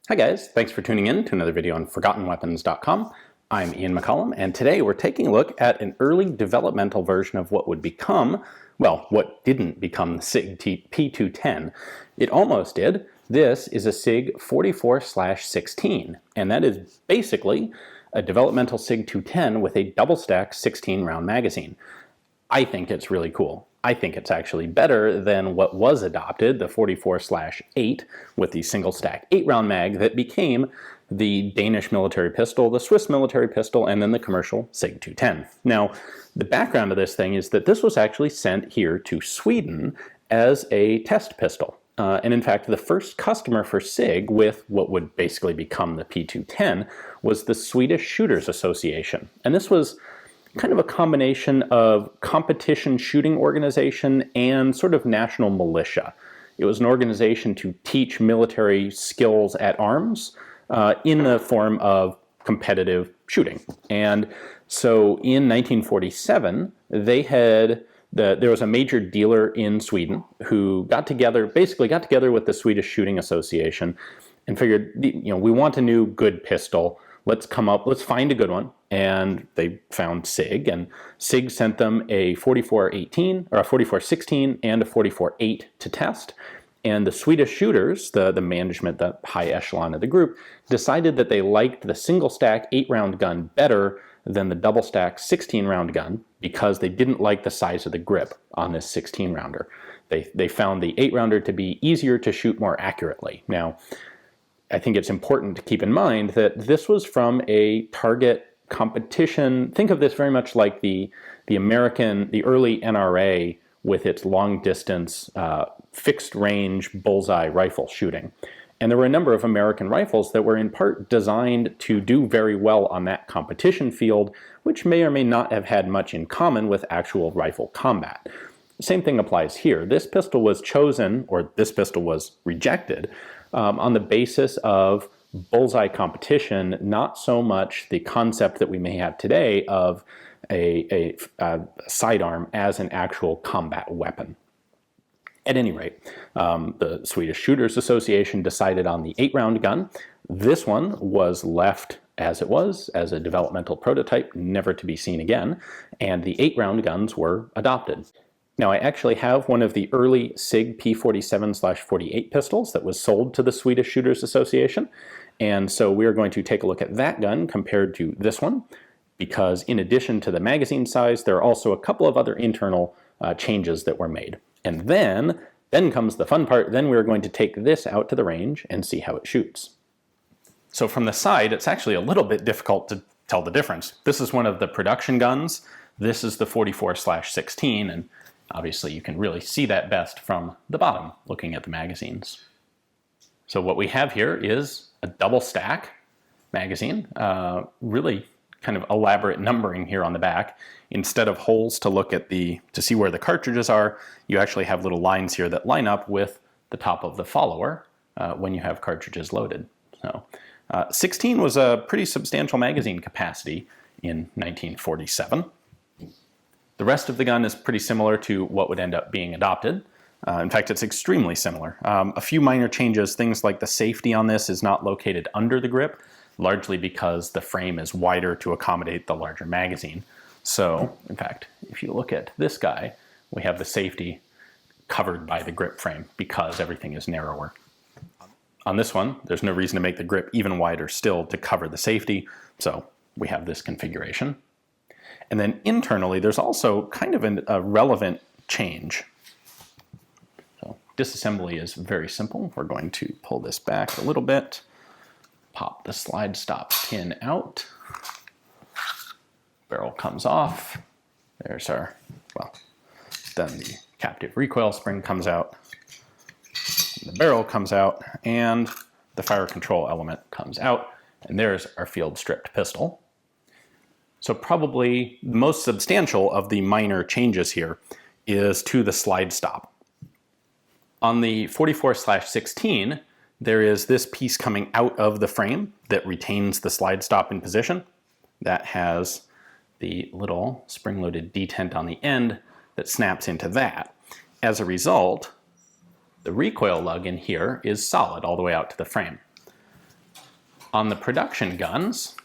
Hi guys, thanks for tuning in to another video on ForgottenWeapons.com. I'm Ian McCollum, and today we're taking a look at an early developmental version of what would become, well, what didn't become the SIG P210. It almost did. This is a SIG 44/16, and that is basically a developmental SIG 210 with a double-stack 16-round magazine. I think it's really cool. I think it's actually better than what was adopted, the 44/8, with the single stack 8-round mag that became the Danish military pistol, the Swiss military pistol, and then the commercial SIG 210. Now, the background of this thing is that this was actually sent here to Sweden as a test pistol. And in fact, the first customer for SIG with what would basically become the P210 was the Swedish Shooters Association. And this was kind of a combination of competition shooting organization and sort of national militia. It was an organization to teach military skills at arms in the form of competitive shooting. And so in 1947, there was a major dealer in Sweden who basically got together with the Swedish Shooting Association and figured, we want a new good pistol. Let's find a good one. And they found SIG, and SIG sent them a 44/18 or a 44/16 and a 44/8 to test. And the Swedish shooters, the management, the high echelon of the group, decided that they liked the single stack 8-round gun better than the double stack 16-round gun because they didn't like the size of the grip on this 16-rounder. They found the 8-rounder to be easier to shoot more accurately. Now, I think it's important to keep in mind that this was from a target competition. Think of this very much like the early NRA with its long distance fixed range bullseye rifle shooting. And there were a number of American rifles that were in part designed to do very well on that competition field, which may or may not have had much in common with actual rifle combat. The same thing applies here. This pistol was chosen, or this pistol was rejected, on the basis of bullseye competition, not so much the concept that we may have today of a sidearm as an actual combat weapon. At any rate, the Swedish Shooters Association decided on the 8-round gun. This one was left as it was, as a developmental prototype, never to be seen again, and the 8-round guns were adopted. Now, I actually have one of the early SIG P47/48 pistols that was sold to the Swedish Shooters Association, and so we are going to take a look at that gun compared to this one, because in addition to the magazine size, there are also a couple of other internal changes that were made. And then comes the fun part. Then we're going to take this out to the range and see how it shoots. So from the side, it's actually a little bit difficult to tell the difference. This is one of the production guns. This is the 44/16, and obviously you can really see that best from the bottom, looking at the magazines. So what we have here is a double stack magazine, really kind of elaborate numbering here on the back. Instead of holes to see where the cartridges are, you actually have little lines here that line up with the top of the follower when you have cartridges loaded. So 16 was a pretty substantial magazine capacity in 1947. The rest of the gun is pretty similar to what would end up being adopted. In fact, it's extremely similar. A few minor changes, things like the safety on this is not located under the grip, largely because the frame is wider to accommodate the larger magazine. So, in fact, if you look at this guy, we have the safety covered by the grip frame because everything is narrower. On this one, there's no reason to make the grip even wider still to cover the safety, so we have this configuration. And then internally, there's also kind of a relevant change. So disassembly is very simple. We're going to pull this back a little bit, pop the slide stop pin out, barrel comes off, then the captive recoil spring comes out, the barrel comes out, and the fire control element comes out, and there's our field stripped pistol. So probably the most substantial of the minor changes here is to the slide stop. On the 44/16, there is this piece coming out of the frame that retains the slide stop in position. That has the little spring-loaded detent on the end that snaps into that. As a result, the recoil lug in here is solid all the way out to the frame. On the production guns,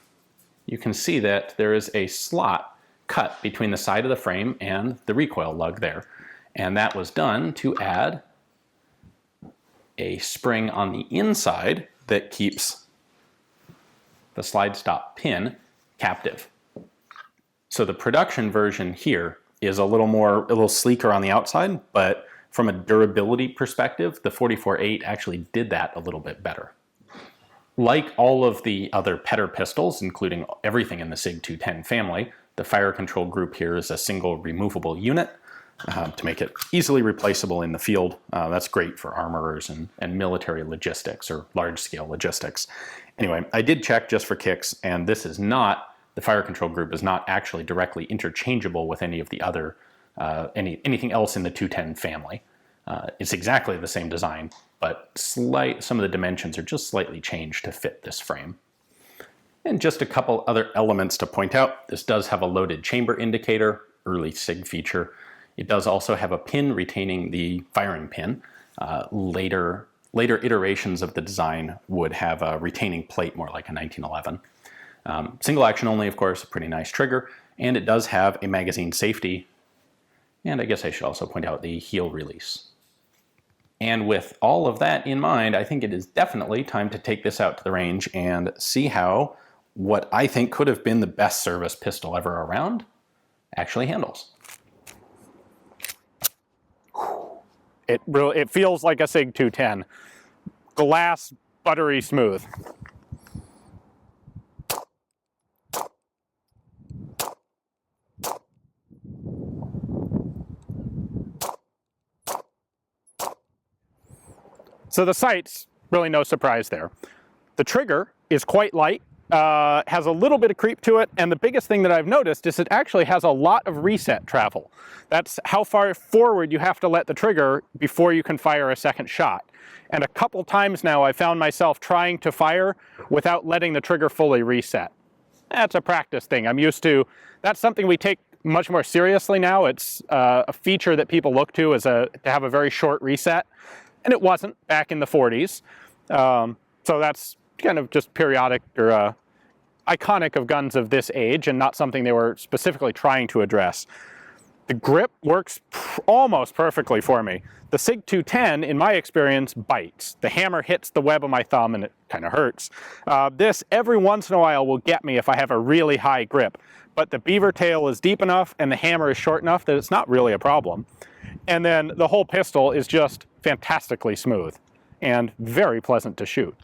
you can see that there is a slot cut between the side of the frame and the recoil lug there. And that was done to add a spring on the inside that keeps the slide stop pin captive. So the production version here is a little sleeker on the outside, but from a durability perspective, the 44-8 actually did that a little bit better. Like all of the other Petter pistols, including everything in the SIG 210 family, the fire control group here is a single removable unit to make it easily replaceable in the field. That's great for armorers and military logistics or large-scale logistics. Anyway, I did check just for kicks, and this is not, the fire control group is not actually directly interchangeable with any of the other, anything else in the 210 family. It's exactly the same design, but some of the dimensions are just slightly changed to fit this frame. And just a couple other elements to point out. This does have a loaded chamber indicator, early SIG feature. It does also have a pin retaining the firing pin. Later iterations of the design would have a retaining plate, more like a 1911. Single action only, of course, a pretty nice trigger, and it does have a magazine safety. And I guess I should also point out the heel release. And with all of that in mind, I think it is definitely time to take this out to the range and see how what I think could have been the best service pistol ever around actually handles. It feels like a SIG 210. Glass, buttery smooth. So the sight's really no surprise there. The trigger is quite light, has a little bit of creep to it, and the biggest thing that I've noticed is it actually has a lot of reset travel. That's how far forward you have to let the trigger before you can fire a second shot. And a couple times now I found myself trying to fire without letting the trigger fully reset. That's a practice thing. I'm used to, that's something we take much more seriously now. It's a feature that people look to to have a very short reset. And it wasn't back in the 40s. So that's kind of just periodic or iconic of guns of this age and not something they were specifically trying to address. The grip works almost perfectly for me. The SIG 210, in my experience, bites. The hammer hits the web of my thumb and it kind of hurts. This, every once in a while, will get me if I have a really high grip. But the beaver tail is deep enough and the hammer is short enough that it's not really a problem. And then the whole pistol is just fantastically smooth and very pleasant to shoot.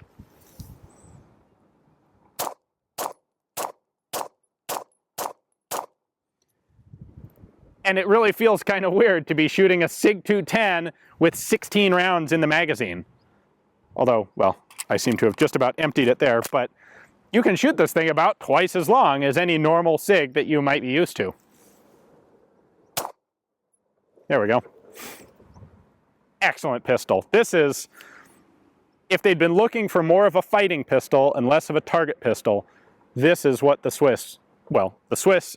And it really feels kind of weird to be shooting a SIG 210 with 16 rounds in the magazine. Although, well, I seem to have just about emptied it there, but you can shoot this thing about twice as long as any normal SIG that you might be used to. There we go. Excellent pistol. This is, if they'd been looking for more of a fighting pistol and less of a target pistol, this is what the Swiss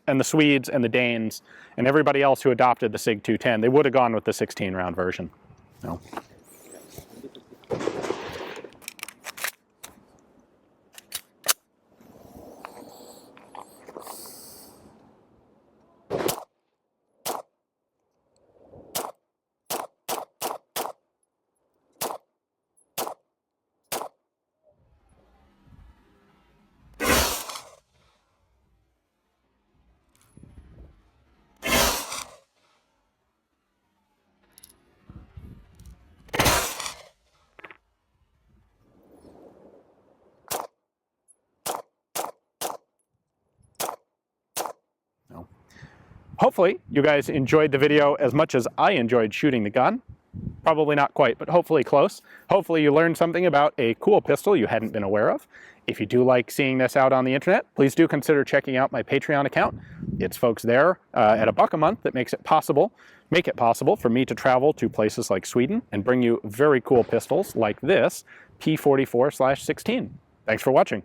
and the Swedes and the Danes and everybody else who adopted the SIG 210, they would have gone with the 16-round version. No. Hopefully you guys enjoyed the video as much as I enjoyed shooting the gun. Probably not quite, but hopefully close. Hopefully you learned something about a cool pistol you hadn't been aware of. If you do like seeing this out on the internet, please do consider checking out my Patreon account. It's folks there at $1 a month that make it possible for me to travel to places like Sweden and bring you very cool pistols like this P44/16. Thanks for watching.